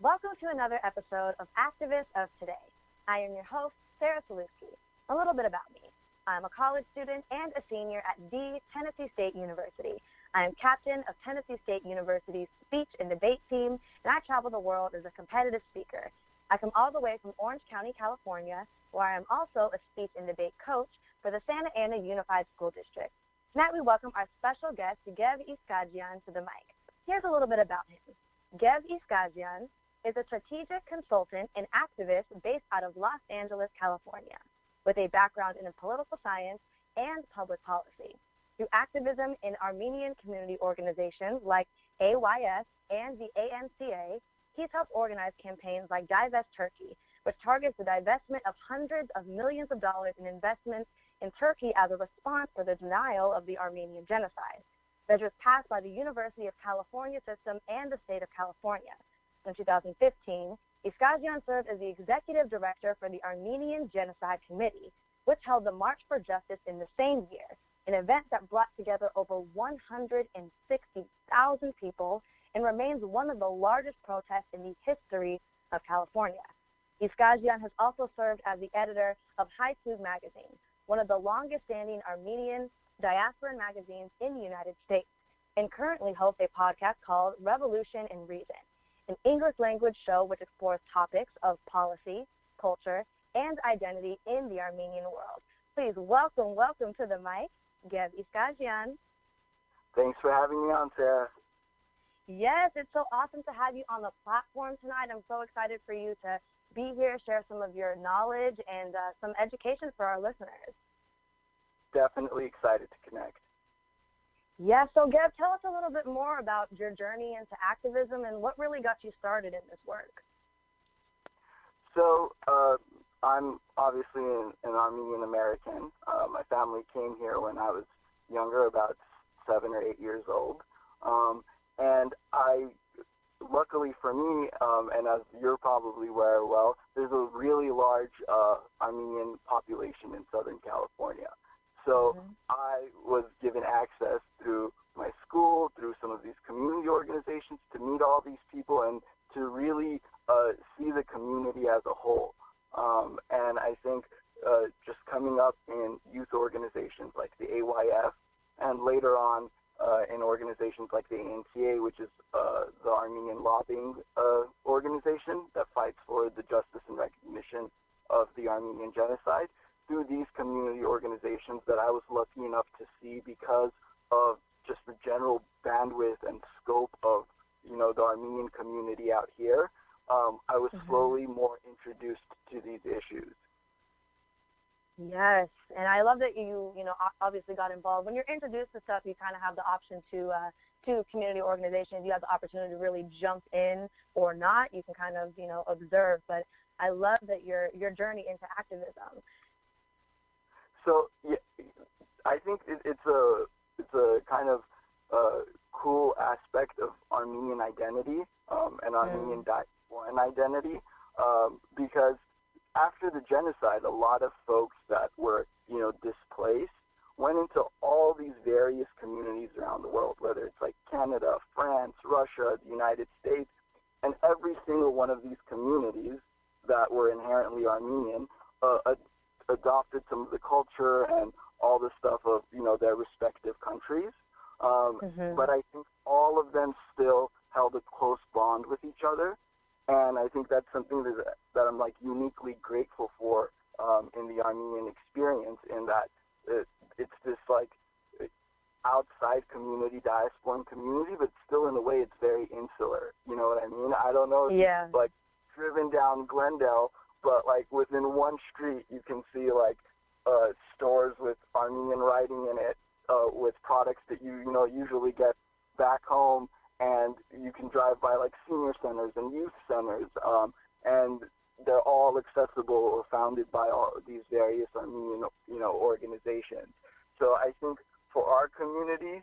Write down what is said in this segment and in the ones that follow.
Welcome to another episode of Activists of Today. I am your host, Sulewski. A little bit about me. I'm a college student and a senior at the Tennessee State University. I am captain of Tennessee State University's speech and debate team, and I travel the world as a competitive speaker. I come all the way from Orange County, California, where I am also a speech and debate coach for the Santa Ana Unified School District. Tonight we welcome our special guest, Gev Iskajyan, to the mic. Here's a little bit about him. Gev Iskajyan is a strategic consultant and activist based out of Los Angeles, California, with a background in political science and public policy. Through activism in Armenian community organizations like AYS and the ANCA, he's helped organize campaigns like Divest Turkey, which targets the divestment of hundreds of millions of dollars in investments in Turkey as a response for the denial of the Armenian genocide. Measures passed by the University of California system and the state of California. In 2015, Iskajyan served as the executive director for the Armenian Genocide Committee, which held the March for Justice in the same year, an event that brought together over 160,000 people and remains one of the largest protests in the history of California. Iskajyan has also served as the editor of Haytug magazine, one of the longest-standing Armenian diaspora magazines in the United States, and currently hosts a podcast called Revolution and Reason, an English language show which explores topics of policy, culture, and identity in the Armenian world. Please welcome to the mic, Gev Iskajyan. Thanks for having me on, Sarah. Yes, it's so awesome to have you on the platform tonight. I'm so excited for you to be here, share some of your knowledge and some education for our listeners. Definitely excited to connect. Yeah, so Gev, tell us a little bit more about your journey into activism and what really got you started in this work. So I'm obviously an Armenian American. My family came here when I was younger, about 7 or 8 years old. And luckily for me, and as you're probably aware well, there's a really large Armenian population in Southern California. So I was given access through my school, through some of these community organizations, to meet all these people and to really see the community as a whole. And I think just coming up in youth organizations like the AYF, and later on in organizations like the ANCA, which is the Armenian lobbying organization that fights for the justice and recognition of the Armenian genocide, through these community organizations that I was lucky enough to see because of just the general bandwidth and scope of, the Armenian community out here, I was slowly more introduced to these issues. Yes, and I love that you obviously got involved. When you're introduced to stuff, you kind of have the option to community organizations. You have the opportunity to really jump in or not. You can kind of, observe. But I love that your journey into activism. So yeah, I think it's a kind of cool aspect of Armenian identity and Armenian diasporan identity because after the genocide, a lot of folks that were displaced went into all these various communities around the world, whether it's like Canada, France, Russia, the United States, and every single one of these communities that were inherently Armenian adopted some of the culture and all the stuff of their respective countries, but I think all of them still held a close bond with each other, and I think that's something that I'm like uniquely grateful for in the Armenian experience, in that it's this like outside community, diasporan community, but still in a way it's very insular. You know what I mean? I don't know if you've like driven down Glendale, but like within one street you can see like stores with Armenian writing in it, with products that you usually get back home, and you can drive by like senior centers and youth centers, and they're all accessible or founded by all these various Armenian organizations. So I think for our community,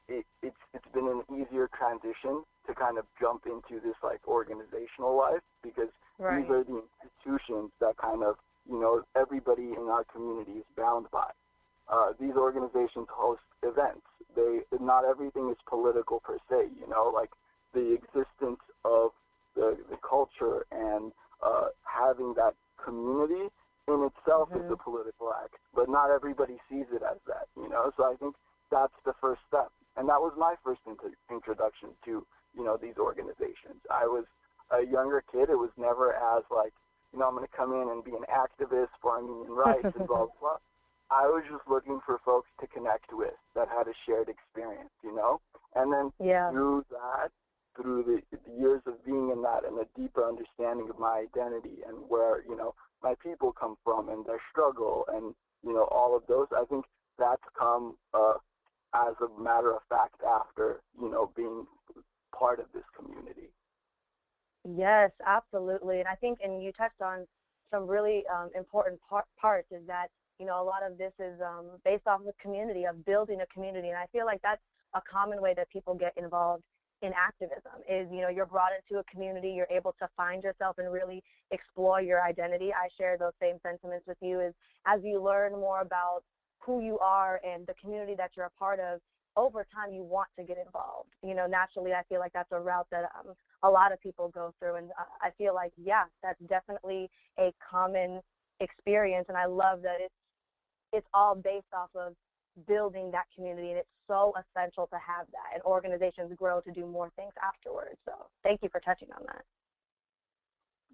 it's been an easier transition to kind of jump into this like organizational life, because these are the institutions that kind of everybody in our community is bound by. These organizations host events. Not everything is political per se, like the existence of the culture and having that community in itself is a political act, but not everybody sees it as that, you know. So I think that's the first step, and that was my first introduction to, you know, these organizations. I was a younger kid. It was never as like, you know, I'm going to come in and be an activist for Armenian rights and blah, blah, blah. I was just looking for folks to connect with that had a shared experience, you know? And then through that, through the years of being in that and a deeper understanding of my identity and where, you know, my people come from and their struggle and, you know, all of those, I think that's come as a matter of fact after, you know, being part of this community. Yes, absolutely. And I think, and you touched on some really important parts, is that, you know, a lot of this is based off of the community, of building a community. And I feel like that's a common way that people get involved in activism is, you know, you're brought into a community, you're able to find yourself and really explore your identity. I share those same sentiments with you. Is as you learn more about who you are and the community that you're a part of, over time you want to get involved. You know, naturally, I feel like that's a route that a lot of people go through. And I feel like, yeah, that's definitely a common experience. And I love that it's all based off of building that community, and it's so essential to have that, and organizations grow to do more things afterwards. So thank you for touching on that.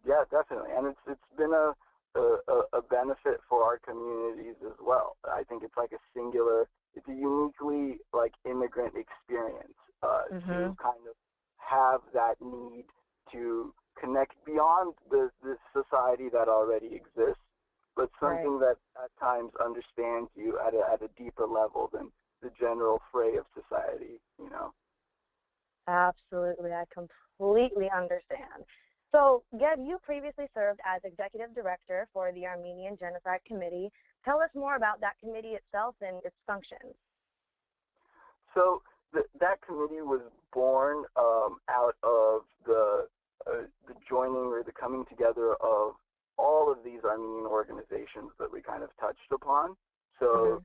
Yeah, definitely, and it's been a benefit for our communities as well. I think it's like it's a uniquely like immigrant experience to kind of have that need to connect beyond the society that already exists, but something that at times understands you at a deeper level than the general fray of society, you know? Absolutely. I completely understand. So, Gev, you previously served as Executive Director for the Armenian Genocide Committee. Tell us more about that committee itself and its functions. So, that committee was born out of the joining or the coming together of all of these Armenian organizations that we kind of touched upon. So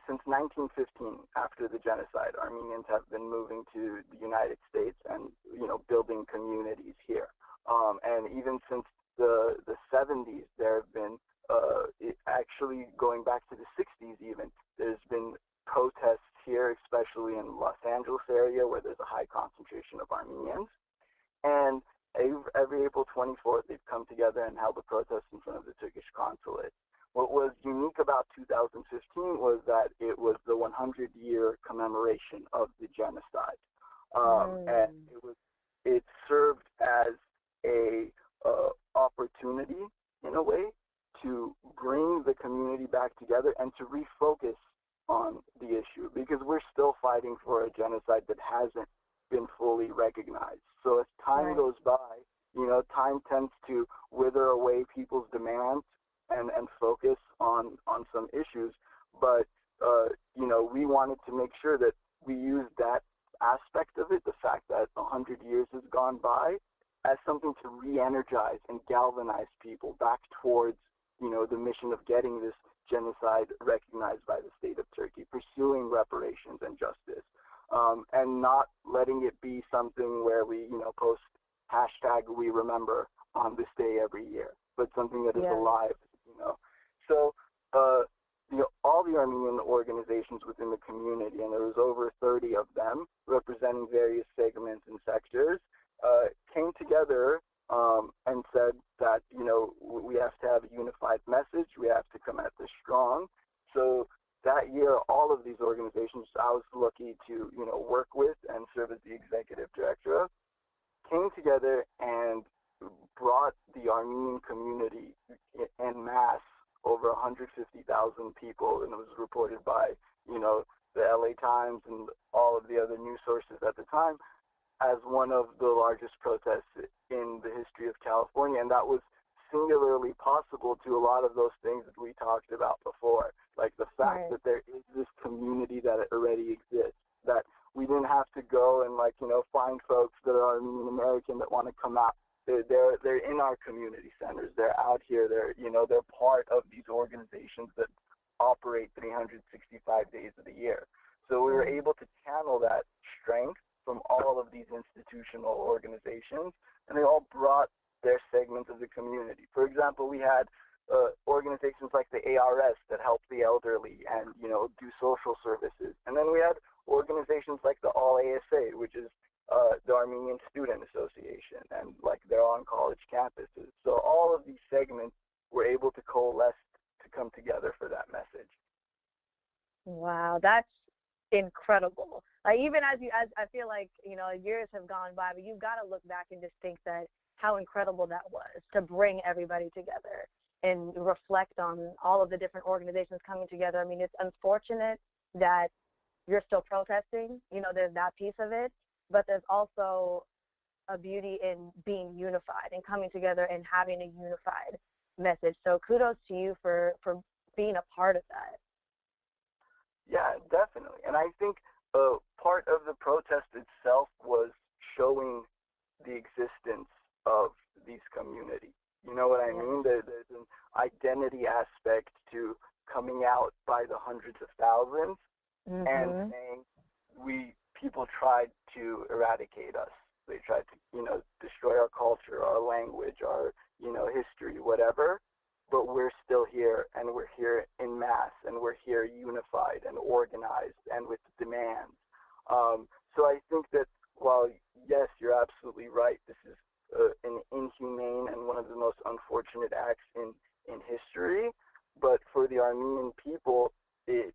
since 1915, after the genocide, Armenians have been moving to the United States and, you know, building communities here. And even since the 70s, there have been, actually going back to the 60s even, there's been protests here, especially in Los Angeles area where there's a high concentration of Armenians. And every April 24th, they've come together and held a protest in front of the Turkish consulate. What was unique about 2015 was that it was the 100-year commemoration of the genocide. And it served as a opportunity, in a way, to bring the community back together and to refocus on the issue, because we're still fighting for a genocide that hasn't been fully recognized. So as time goes by, you know, time tends to wither away people's demands and focus on some issues. But, you know, we wanted to make sure that we used that aspect of it, the fact that 100 years has gone by, as something to re-energize and galvanize people back towards, you know, the mission of getting this genocide recognized by the state of Turkey, pursuing reparations and justice, and not letting it be something where we, you know, post #we remember on this day every year, but something that is alive, you know. So, all the Armenian organizations within the community, and there was over 30 of them representing various segments and sectors, came together and said that, you know, we have to have a unified message. We have to come at this strong. So that year, all of these organizations I was lucky to, you know, work with and serve as the executive director of, came together and brought the Armenian community en masse, over 150,000 people, and it was reported by, you know, the LA Times and all of the other news sources at the time, as one of the largest protests in the history of California. And that was singularly possible to a lot of those things that we talked about before, like the fact that there is this community that already exists, that we didn't have to go and, like, you know, find folks that are Armenian American that want to come out. They're in our community centers. They're out here. They're part of these organizations that operate 365 days of the year. So we were able to channel that strength from all of these institutional organizations, and they all brought their segments of the community. For example, we had organizations like the ARS that help the elderly and, do social services. And then we had organizations like the All ASA, which is the Armenian Student Association, and like they're on college campuses. So all of these segments were able to coalesce to come together for that message. Wow, that's incredible. Like, even as I feel like, years have gone by, but you've got to look back and just think that how incredible that was to bring everybody together and reflect on all of the different organizations coming together. I mean, it's unfortunate that you're still protesting, there's that piece of it, but there's also a beauty in being unified and coming together and having a unified message. So kudos to you for being a part of that. Yeah, definitely. And I think part of the protest itself was showing the existence of these communities. You know what I mean? There's an identity aspect to coming out by the hundreds of thousands and saying people tried to eradicate us. They tried to, destroy our culture, our language, our, history, whatever. But we're still here, and we're here in mass, and we're here unified and organized and with demands. So I think that while, yes, you're absolutely right, this is an inhumane and one of the most unfortunate acts in history, but for the Armenian people, it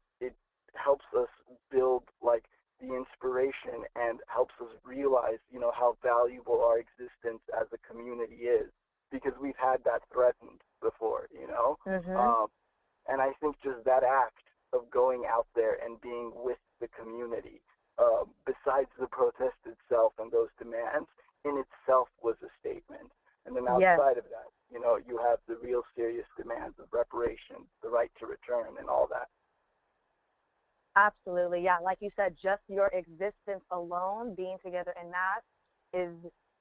helps us build, like, the inspiration and helps us realize, how valuable our existence as a community is, because we've had that threatened before, and I think just that act of going out there and being with the community, besides the protest itself and those demands, in itself was a statement. And then outside of that, you have the real serious demands of reparations, the right to return, and all that. Absolutely, yeah. Like you said, just your existence alone, being together in mass, is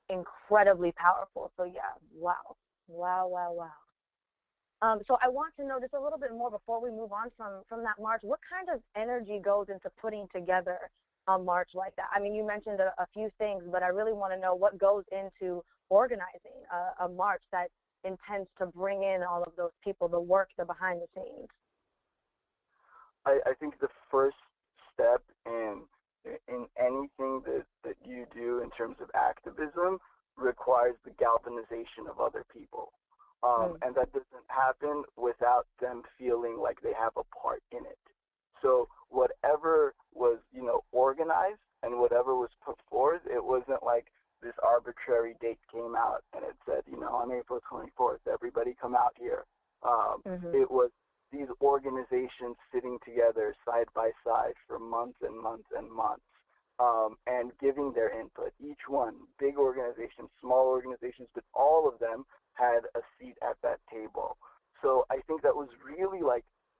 incredibly powerful. So yeah, wow. So I want to know just a little bit more before we move on from that march. What kind of energy goes into putting together a march like that? I mean, you mentioned a few things, but I really want to know what goes into organizing a march that intends to bring in all of those people, the work, the behind the scenes. I think the first step in anything that you do in terms of activism requires the galvanization of other people. And that doesn't happen without them feeling like they have a part in it. So whatever was, organized and whatever was put forth, it wasn't like this arbitrary date came out and it said, on April 24th, everybody come out here. It was these organizations sitting together side by side for months and months and months, and giving their input. Each one, big organizations, small organizations, but all of them had a seat at that table. So I think that was really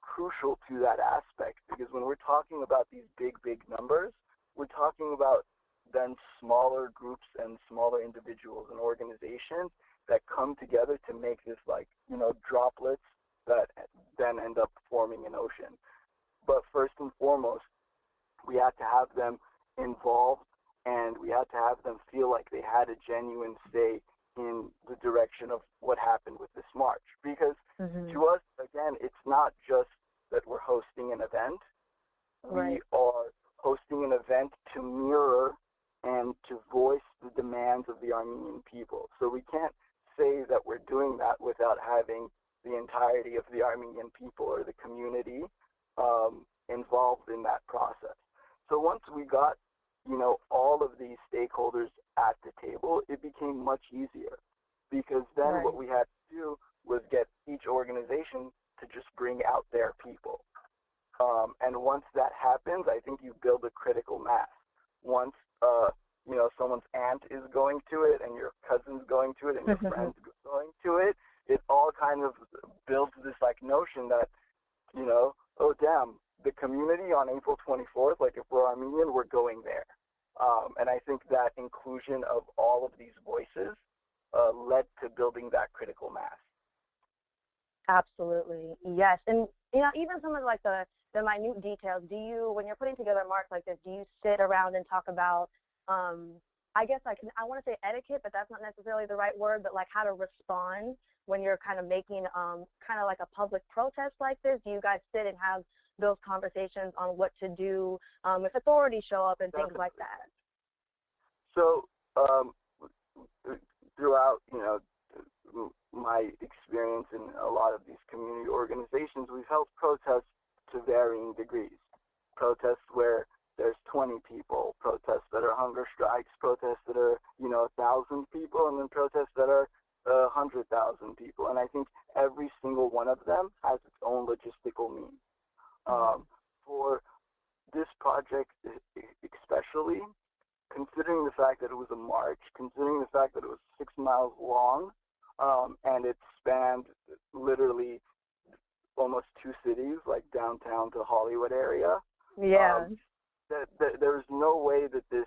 crucial to that aspect, because when we're talking about these big numbers, we're talking about then smaller groups and smaller individuals and organizations that come together to make this droplets that then end up forming an ocean. But first and foremost, we had to have them involved, and we had to have them feel like they had a genuine say in the direction of what happened with this march. Because to us, again, it's not just that we're hosting an event. Right. We are hosting an event to mirror and to voice the demands of the Armenian people. So we can't say that we're doing that without having the entirety of the Armenian people or the community involved in that process. So once we got, all of these stakeholders at the table, it became much easier, because then what we had to do was get each organization to just bring out their people. And once that happens, I think you build a critical mass. Once, someone's aunt is going to it and your cousin's going to it and your friends going to it, it all kind of builds this notion that, oh damn, the community on April 24th, if we're Armenian, we're going there. And I think that inclusion of all of these voices led to building that critical mass. Absolutely, yes. And even some of the minute details. Do you, when you're putting together a march like this, do you sit around and talk about I guess I want to say etiquette, but that's not necessarily the right word, but like how to respond when you're kind of making kind of like a public protest like this? Do you guys sit and have those conversations on what to do if authorities show up and things like that? So throughout, my experience in a lot of these community organizations, we've held protests to varying degrees. Protests where there's 20 people, protests that are hunger strikes, protests that are, 1,000 people, and then protests that are 100,000 people. And I think every single one of them has its own logistical means. For this project especially, considering the fact that it was a march, considering the fact that it was 6 miles long, and it spanned literally almost 2 cities, like downtown to Hollywood area. Yeah. There's no way that this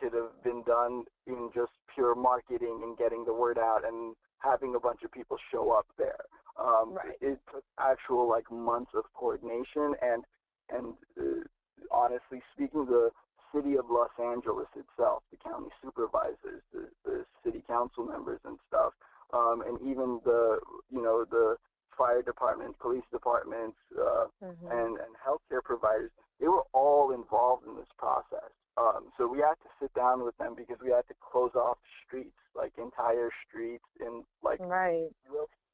could have been done in just pure marketing and getting the word out and having a bunch of people show up there. Right. It took actual months of coordination and honestly speaking, the city of Los Angeles itself, the county supervisors, the city council members and stuff, and even the fire department, police departments, and healthcare providers, they were all involved in this process. So we had to sit down with them because we had to close off streets, entire streets in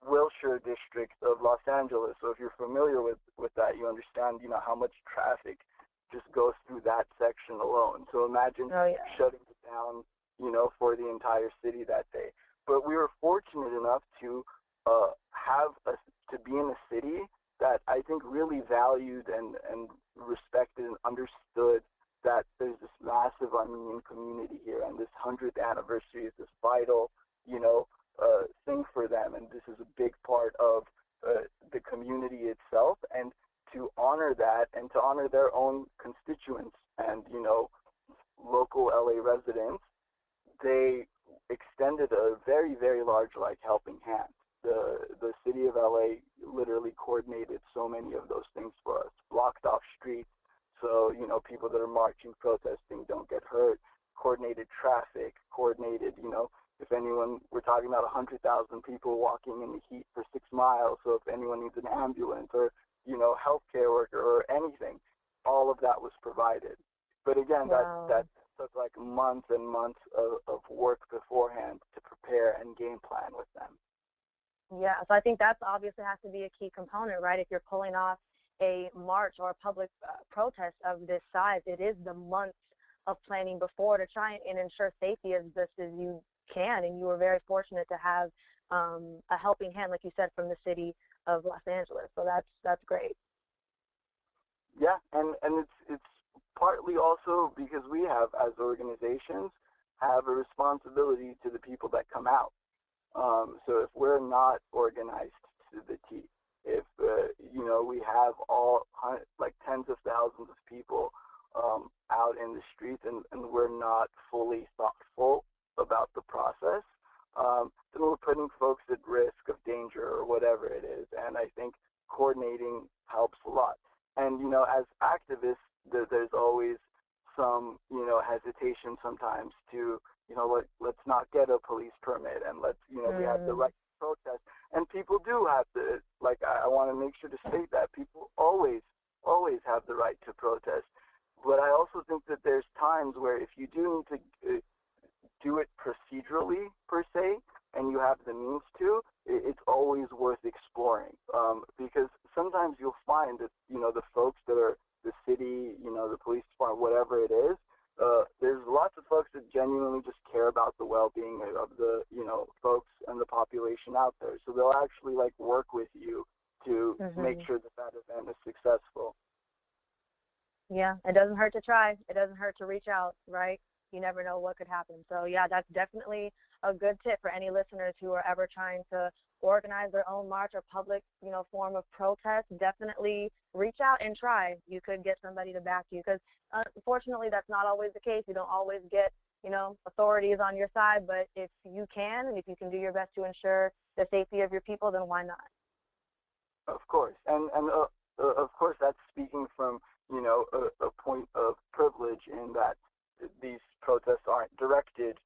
Wilshire district of Los Angeles. So if you're familiar with that, you understand, how much traffic just goes through that section alone. So imagine shutting it down, for the entire city that day. But we were fortunate enough to to be in a city that I think really valued and respected and understood that there's this massive Armenian community here, and this 100th anniversary is this vital, thing for them, and this is a big part of the community itself, and to honor that and to honor their own constituents and, local LA residents, they extended a very, very large, helping hand. The city of LA literally coordinated so many of those things for us, blocked off streets so, people that are marching, protesting don't get hurt, coordinated traffic, coordinated, if anyone, we're talking about 100,000 people walking in the heat for 6 miles, so if anyone needs an ambulance or, healthcare worker or anything, all of that was provided. But again, that took months and months of work beforehand to prepare and game plan with them. Yeah, so I think that's obviously has to be a key component, right? If you're pulling off a march or a public protest of this size, it is the months of planning before to try and ensure safety as best as you can. And you were very fortunate to have a helping hand, like you said, from the city of Los Angeles. So that's great. Yeah, and it's partly also because we have, as organizations, have a responsibility to the people that come out. So if we're not organized to the T, if we have all tens of thousands of people out in the streets and we're not fully thoughtful about the process, then we're putting folks at risk of danger or whatever it is. And I think coordinating helps a lot. And as activists, there's always some hesitation sometimes to let's not get a police permit and let's we have the right to protest. And people do have the I want to make sure to state that people always have the right to protest. But I also think that there's times where if you do need to do it procedurally per se, and you have the means to, it's always worth exploring. Because sometimes you'll find that the folks that are the city, the police department, whatever it is, there's lots of folks that genuinely just care about the well-being of the folks and the population out there. So they'll actually work with you to make sure that event is successful. Yeah, it doesn't hurt to try. It doesn't hurt to reach out, right? You never know what could happen. So yeah, that's definitely a good tip for any listeners who are ever trying to organize their own march or public, form of protest. Definitely reach out and try. You could get somebody to back you because unfortunately that's not always the case. You don't always get, authorities on your side, but if you can and if you can do your best to ensure the safety of your people, then why not? Of course. And of course that's speaking from, a point of privilege in that these protests aren't directed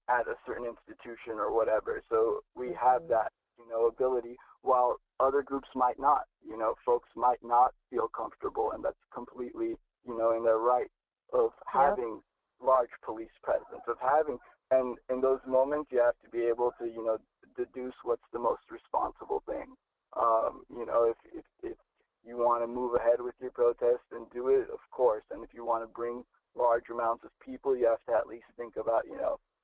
at a certain institution or whatever. So we have that, ability, while other groups might not. Folks might not feel comfortable, and that's completely, in their right of having large police presence, of having, and in those moments you have to be able to, deduce what's the most responsible thing. If you want to move ahead with your protest and do it, of course, and if you want to bring large amounts of people, you have to at least think about,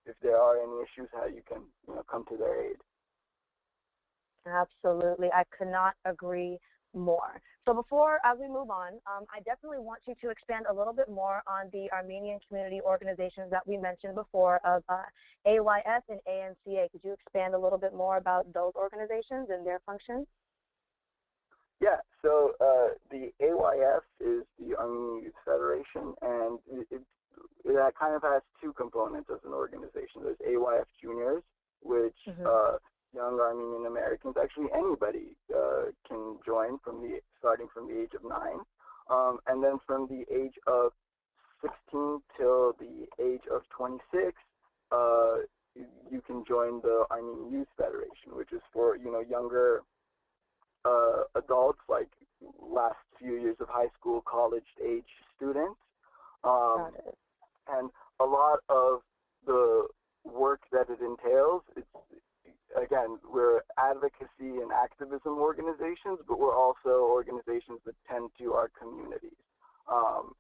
if there are any issues, how you can, come to their aid. Absolutely. I could not agree more. So as we move on, I definitely want you to expand a little bit more on the Armenian community organizations that we mentioned before of AYS and ANCA. Could you expand a little bit more about those organizations and their functions? Yeah, so the AYF is the Armenian Youth Federation, and it kind of has two components as an organization. There's AYF Juniors, which young Armenian Americans, actually anybody can join starting from the age of 9, and then from the age of 16 till the age of 26, you can join the Armenian Youth Federation, which is for younger adults, like last few years of high school, college age students. And a lot of the work that it entails, again, we're advocacy and activism organizations, but we're also organizations that tend to our communities.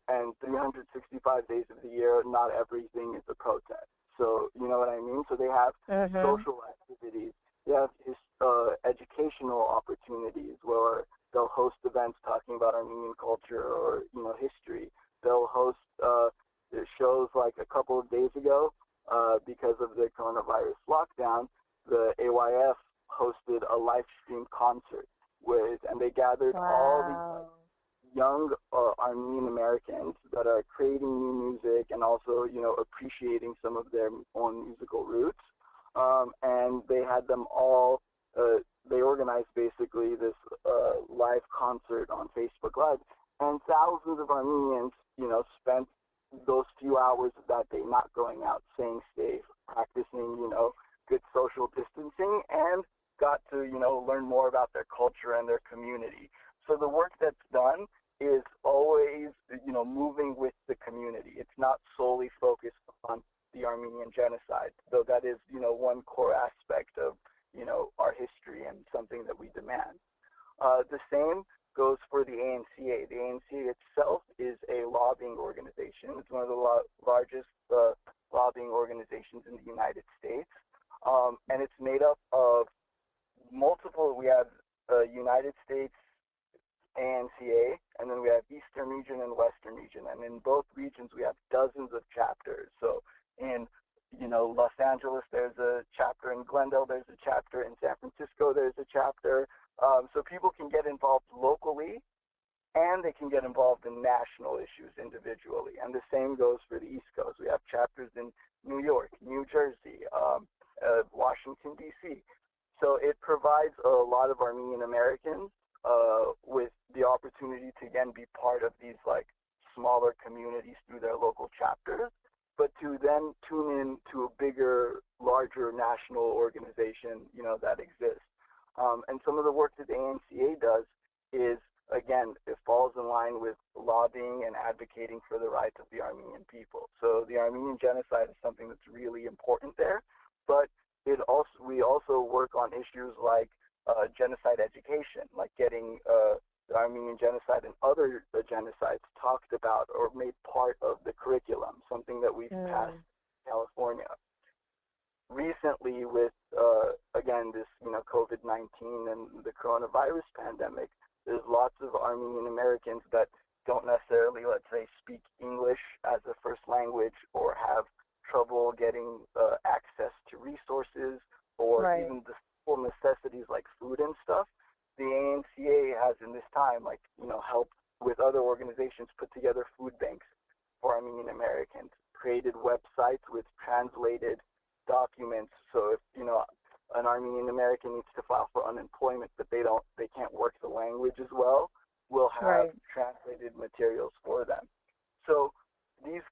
And 365 days of the year, not everything is a protest. So, you know what I mean? So they have social activities. They have educational opportunities where they'll host events talking about Armenian culture or, history. They'll host shows like a couple of days ago, because of the coronavirus lockdown, the AYF hosted a live stream concert and they gathered all these young Armenian Americans that are creating new music and also, appreciating some of their own musical roots. And they had them all, they organized basically this live concert on Facebook Live, and thousands of Armenians, spent those few hours of that day not going out, staying safe, practicing, good social distancing, and got to, learn more about their culture and their community. So the work that's done is always, moving with the community. It's not solely focused on the Armenian genocide, though that is, one core aspect of, our history and something that we demand. The same goes for the ANCA. The ANCA itself is a lobbying organization. It's one of the largest lobbying organizations in the United States, and it's made up of we have United States ANCA, and then we have Eastern Region and Western Region, and in both regions we have dozens of chapters. So in Los Angeles, there's a chapter. In Glendale, there's a chapter. In San Francisco, there's a chapter. So people can get involved locally, and they can get involved in national issues individually. And the same goes for the East Coast. We have chapters in New York, New Jersey, Washington, D.C. So it provides a lot of Armenian Americans with the opportunity to, again, be part of these, smaller communities through their local chapters, but to then tune in to a bigger, larger national organization, that exists. And some of the work that the ANCA does is, again, it falls in line with lobbying and advocating for the rights of the Armenian people. So the Armenian genocide is something that's really important there, but we also work on issues like genocide education, like getting the Armenian genocide and other genocides talked about or made part of the curriculum, something that we've passed in California. Recently with, again, this, COVID-19 and the coronavirus pandemic, there's lots of Armenian Americans that don't necessarily, let's say, speak English as a first language or have trouble getting access to resources or even the simple necessities like food and stuff. The ANCA has in this time, helped with other organizations put together food banks for Armenian Americans, created websites with translated documents. So if, an Armenian American needs to file for unemployment, but they can't work the language as well, we'll have translated materials for them. So these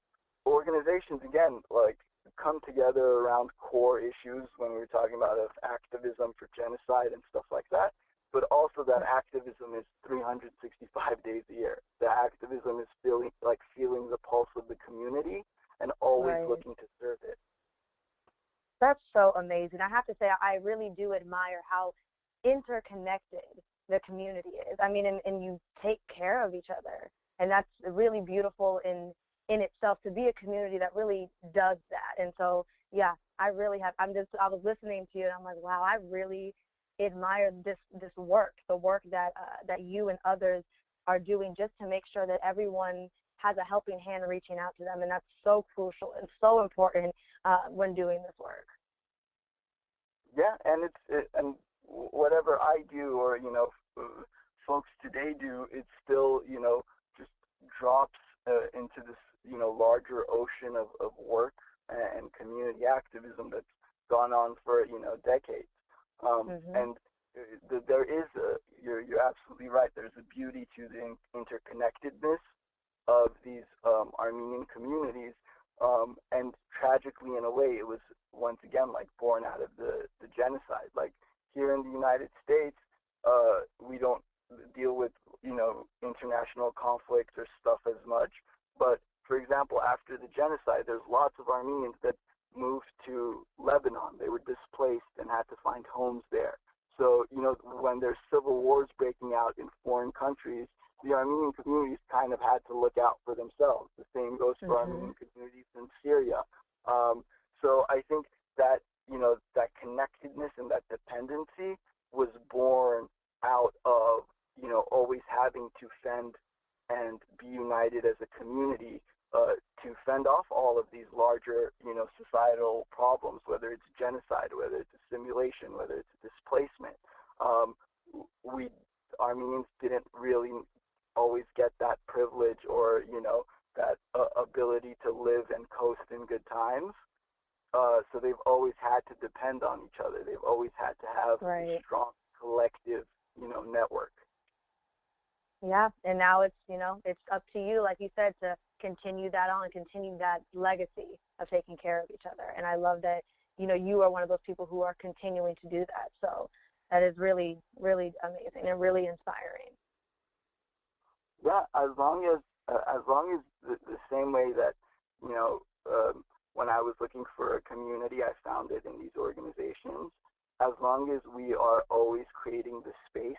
organizations, again, like, come together around core issues when we were talking about of activism for genocide and stuff like that, but also that activism is 365 days a year. The activism is feeling the pulse of the community and always looking to serve it. That's so amazing. I have to say, I really do admire how interconnected the community is. I mean, and you take care of each other, and that's really beautiful in itself, to be a community that really does that. And so, yeah, I was listening to you, and I'm like, wow, I really admire this work, the work that you and others are doing, just to make sure that everyone has a helping hand reaching out to them, and that's so crucial and so important when doing this work. Yeah, and and whatever I do, or folks today do, it still just drops into this larger ocean of work and community activism that's gone on for decades. And there is you're absolutely right. There's a beauty to the interconnectedness of these Armenian communities, and tragically, in a way, it was once again born out of the genocide. Like, here in the United States, we don't deal with international conflicts or stuff as much. But for example, after the genocide, there's lots of Armenians that moved to Lebanon. They were displaced and had to find homes there. So when there's civil wars breaking out in foreign countries, the Armenian communities kind of had to look out for themselves. The same goes for Armenian communities in Syria. So I think that that connectedness and that dependency was born out of always having to fend and be united as a community to fend off all of these larger societal problems, whether it's genocide, whether it's assimilation, whether it's displacement. We Armenians didn't really always get that privilege or that ability to live and coast in good times. So they've always had to depend on each other. They've always had to have a strong collective, network. Yeah, and now it's up to you, like you said, to continue that on, continue that legacy of taking care of each other. And I love that you are one of those people who are continuing to do that. So that is really, really amazing and really inspiring. Yeah, as long as the same way that when I was looking for a community, I found it in these organizations. As long as we are always creating the space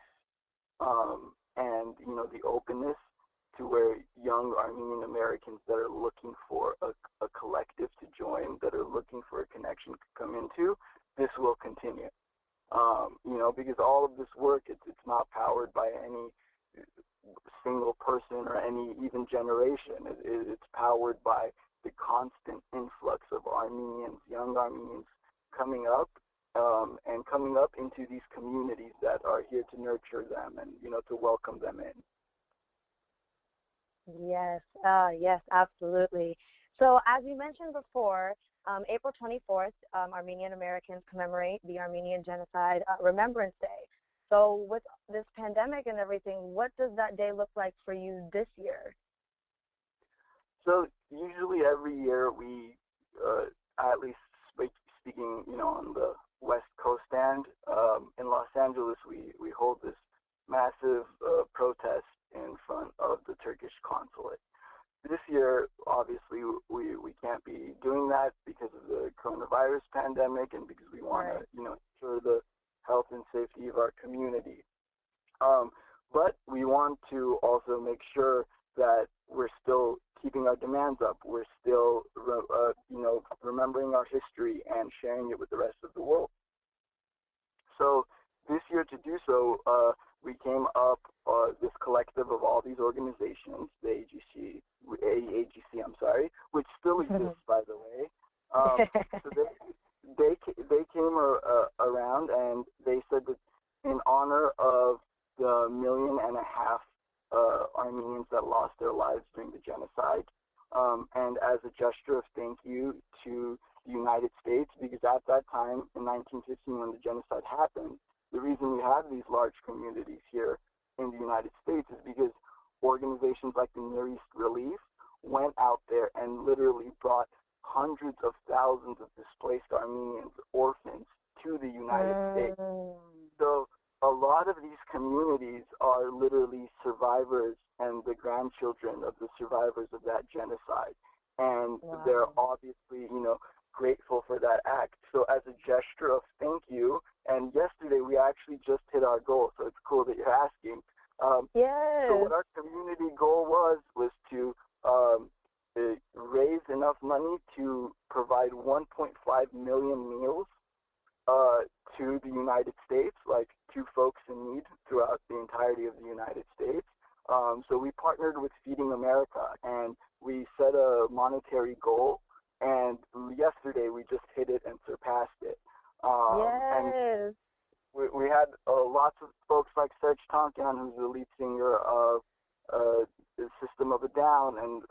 and the openness to where young Armenian Americans that are looking for a collective to join, that are looking for a connection to come into, this will continue. Because all of this work, it's not powered by any single person or any even generation. It's powered by the constant influx of young Armenians coming up and coming up into these communities that are here to nurture them and to welcome them in. Yes, yes, absolutely. So as you mentioned before, April 24th, Armenian Americans commemorate the Armenian Genocide Remembrance Day. So with this pandemic and everything, what does that day look like for you this year? So usually every year we, at least speaking, on the West Coast end, in Los Angeles, we hold this massive protest in front of the Turkish consulate. This year, obviously, we can't be doing that because of the coronavirus pandemic and because we want to, ensure the health and safety of our community. But we want to also make sure that we're still keeping our demands up. We're still, remembering our history and sharing it with the rest of the world. So this year, to do so, we came up this collective of all these organizations, the AAGC, which still exists, by the way. So they came around and they said that in honor of the 1.5 million Armenians that lost their lives during the genocide, and as a gesture of thank you to the United States, because at that time, in 1915, when the genocide happened, the reason we have these large communities here in the United States is because organizations like the Near East Relief went out there and literally brought hundreds of thousands of displaced Armenians, orphans, to the United States. So a lot of these communities are literally survivors and the grandchildren of the survivors of that genocide. And they're obviously, grateful for that act. So as a gesture of thank you, and yesterday we actually just hit our goal, so it's cool that you're asking. Yes. So what our community goal was to raise enough money to provide 1.5 million meals to the United States, like to folks in need throughout the entirety of the United States. So we partnered with Feeding America, and we set a monetary goal, and yesterday we just hit it and surpassed it. And we had lots of folks like Serge Tankian, who's the lead singer of the System of a Down, and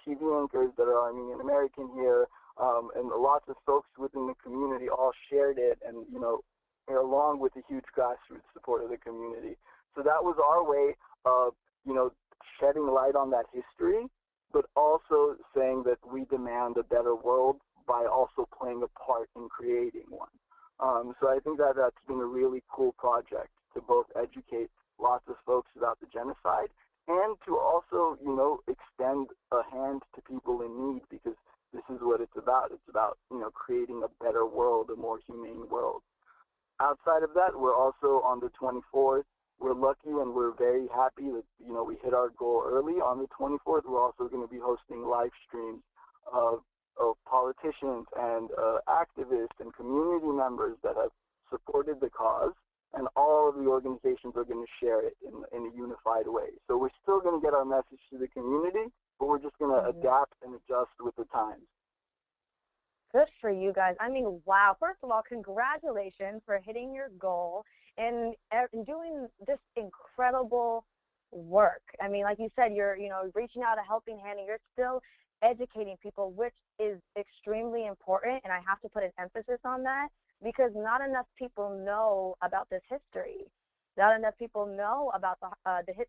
TV anchors that are Armenian American here, and lots of folks within the community all shared it, and along with the huge grassroots support of the community. So that was our way of shedding light on that history, but also saying that we demand a better world by also playing a part in creating one. So I think that that's been a really cool project to both educate lots of folks about the genocide and to also, extend a hand to people in need, because this is what it's about. It's about, creating a better world, a more humane world. Outside of that, we're also on the 24th. We're lucky and we're very happy that, we hit our goal early. On the 24th, we're also going to be hosting live streams of politicians and activists and community members that have supported the cause, and all of the organizations are going to share it in a unified way. So we're still going to get our message to the community, but we're just going to adapt and adjust with the times. Good for you guys. I mean, wow. First of all, congratulations for hitting your goal and doing this incredible work. I mean, like you said, you're, reaching out a helping hand, and you're still educating people, which is extremely important, and I have to put an emphasis on that, because not enough people know about this history. Not enough people know about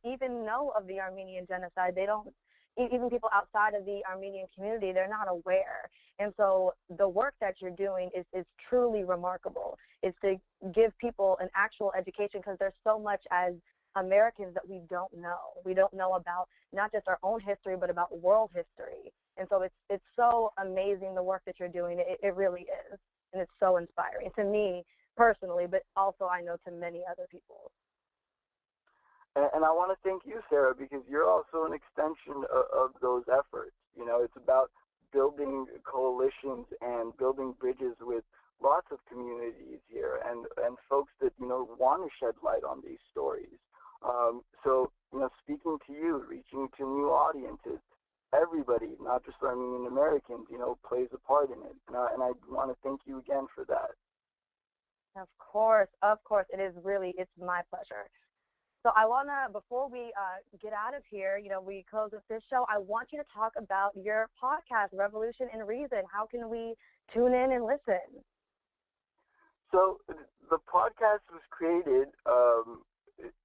even know of the Armenian genocide. They don't, even people outside of the Armenian community, they're not aware. And so the work that you're doing is truly remarkable. It's to give people an actual education, because there's so much as Americans that we don't know. We don't know about not just our own history, but about world history. And so it's so amazing, the work that you're doing. It really is. And it's so inspiring to me personally, but also I know to many other people. And I want to thank you, Sarah, because you're also an extension of those efforts. It's about building coalitions and building bridges with lots of communities here and folks that, want to shed light on these stories. So, speaking to you, reaching to new audiences, everybody, not just Armenian Americans, plays a part in it. And I want to thank you again for that. Of course. It's my pleasure. So I want to, before we get out of here, we close with this show, I want you to talk about your podcast, Revolution in Reason. How can we tune in and listen? So the podcast was created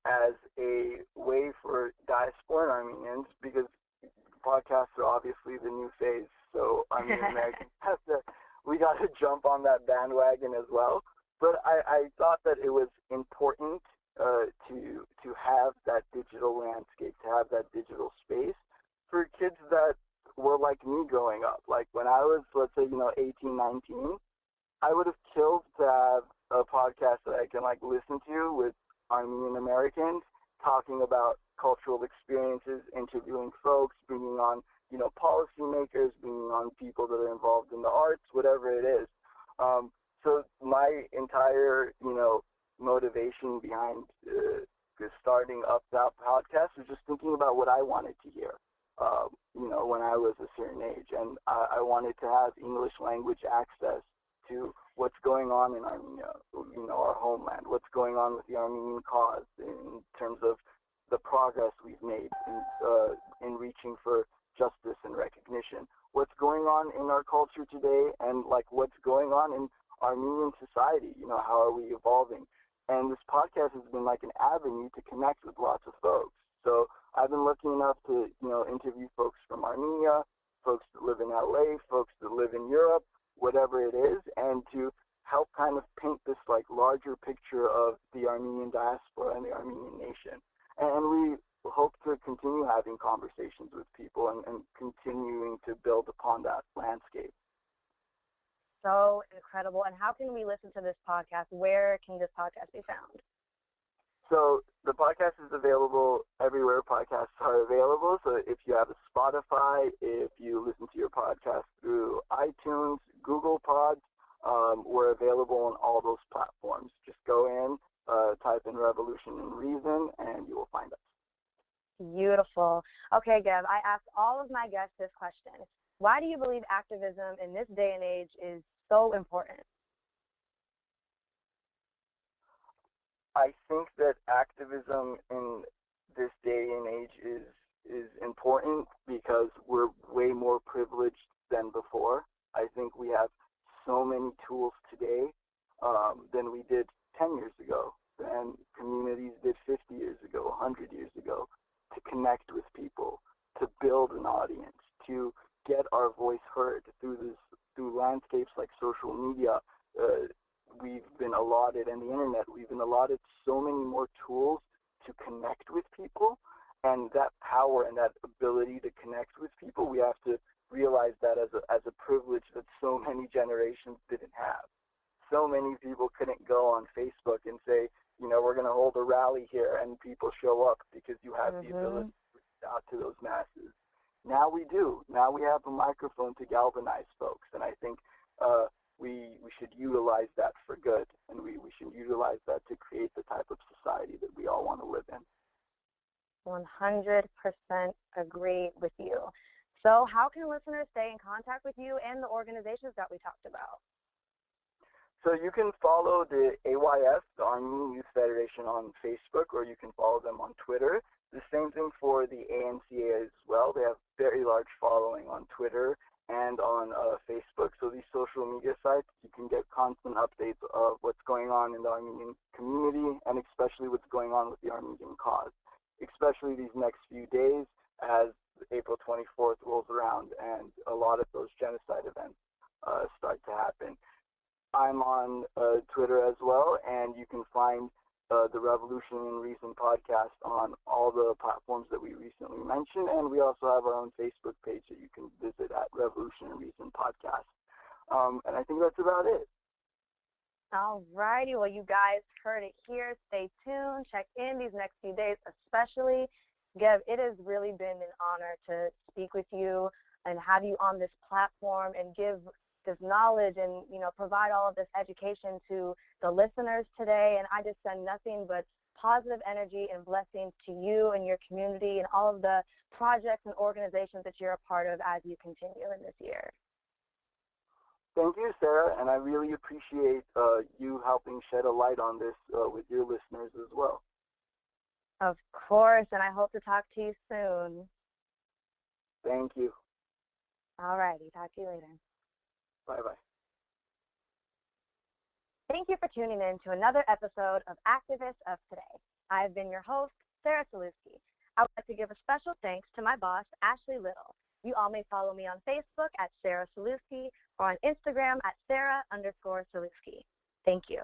as a way for diasporan Armenians, because podcasts are obviously the new phase. So Armenian Americans we got to jump on that bandwagon as well. But I thought that it was important to have that digital landscape, to have that digital space for kids that were like me growing up. Like when I was, let's say, 18, 19, I would have killed to have a podcast that I can listen to with Armenian Americans talking about cultural experiences, interviewing folks, bringing on, policymakers, bringing on people that are involved in the arts, whatever it is. So my entire, motivation behind starting Up That podcast was just thinking about what I wanted to hear, when I was a certain age. And I wanted to have English language access to what's going on in Armenia, our homeland, what's going on with the Armenian cause in terms of the progress we've made in reaching for justice and recognition, what's going on in our culture today, and what's going on in Armenian society, how are we evolving? And this podcast has been an avenue to connect with lots of folks. So I've been lucky enough to, interview folks from Armenia, folks that live in LA, folks that live in Europe, whatever it is, and to help kind of paint this like larger picture of the Armenian diaspora and the Armenian nation. And we hope to continue having conversations with people and continuing to build upon that landscape. So incredible. And how can we listen to this podcast? Where can this podcast be found? So the podcast is available everywhere podcasts are available. So if you have a Spotify, if you listen to your podcast through iTunes, Google Pods, we're available on all those platforms. Just go in, type in Revolution and Reason, and you will find us. Beautiful. Okay, Gev, I asked all of my guests this question. Why do you believe activism in this day and age is so important? I think that activism in this day and age is important because we're way more privileged than before. I think we have so many tools today than we did 10 years ago, than communities did 50 years ago, 100 years ago, to connect with people, to build an audience, to get our voice heard through landscapes like social media. We've been allotted, and the internet, we've been allotted so many more tools to connect with people, and that power and that ability to connect with people, we have to realize that as a privilege that so many generations didn't have. So many people couldn't go on Facebook and say, we're going to hold a rally here, and people show up because you have the ability to reach out to those masses. Now we do. Now we have a microphone to galvanize folks, and I think we should utilize that for good, and we should utilize that to create the type of society that we all want to live in. 100% agree with you. So how can listeners stay in contact with you and the organizations that we talked about? So you can follow the AYF, the Armenian Youth Federation, on Facebook, or you can follow them on Twitter. The same thing for the ANCA as well. They have very large following on Twitter and on Facebook. So these social media sites, you can get constant updates of what's going on in the Armenian community, and especially what's going on with the Armenian cause, especially these next few days as April 24th rolls around and a lot of those genocide events start to happen. I'm on Twitter as well, and you can find the Revolution and Reason podcast on all the platforms that we recently mentioned, and we also have our own Facebook page that you can visit at Revolution and Reason podcast. And I think that's about it. All righty. Well, you guys heard it here. Stay tuned. Check in these next few days, especially. Gev, it has really been an honor to speak with you and have you on this platform and give this knowledge and, provide all of this education to the listeners today. And I just send nothing but positive energy and blessings to you and your community and all of the projects and organizations that you're a part of as you continue in this year. Thank you, Sarah, and I really appreciate you helping shed a light on this with your listeners as well. Of course, and I hope to talk to you soon. Thank you. All righty. Talk to you later. Bye-bye. Thank you for tuning in to another episode of Activists of Today. I've been your host, Sarah Sulewski. I would like to give a special thanks to my boss, Ashley Little. You all may follow me on Facebook at Sarah Sulewski or on Instagram at Sarah_Sulewski. Thank you.